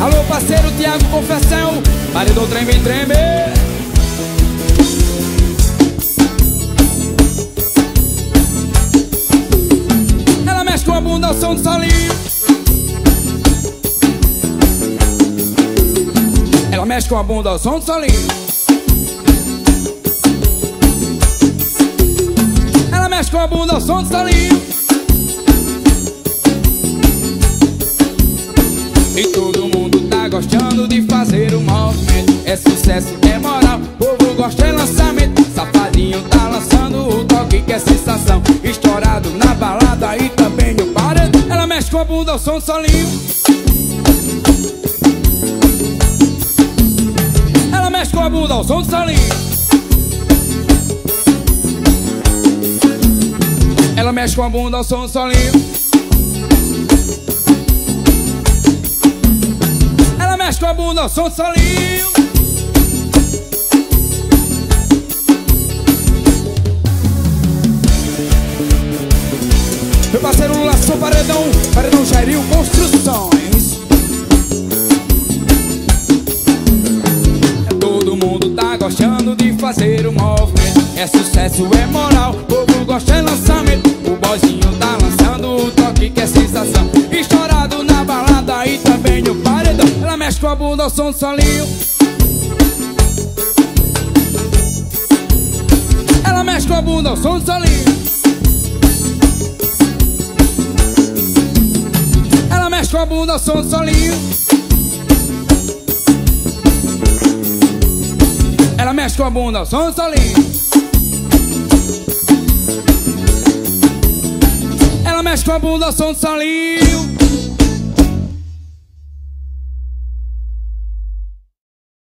Alô, parceiro Thiago Confecção, paredão treme, treme. Ela mexe com a bunda ao som do solinho. Ela mexe com a bunda ao som do solinho. Ela mexe com a bunda ao som do solinho. E todo mundo tá gostando de fazer o movimento. É sucesso, é moral, o povo gosta de lançamento. Safadinho tá lançando o toque que é sensação. Estourado na balada e também no paredão. Ela mexe com a bunda ao som do solinho. Ela mexe com a bunda ao som do solinho. Ela mexe com a bunda ao som do solinho. Mexe com a bunda ao som do solinho. Meu parceiro Lula, sou paredão, paredão Jairinho Construções. Todo mundo tá gostando de fazer o movimento. É sucesso, é moral, o povo gosta de lançamento. O boyzinho tá lançando o toque que é sensação. Estourado na balada e também no paredão. Ela mexe com a bunda ao som do solinho. Ela mexe com a bunda ao som do solinho. Ela mexe com a bunda ao som do solinho. Ela mexe com a bunda ao som do solinho. Ela mexe com a bunda ao som do solinho.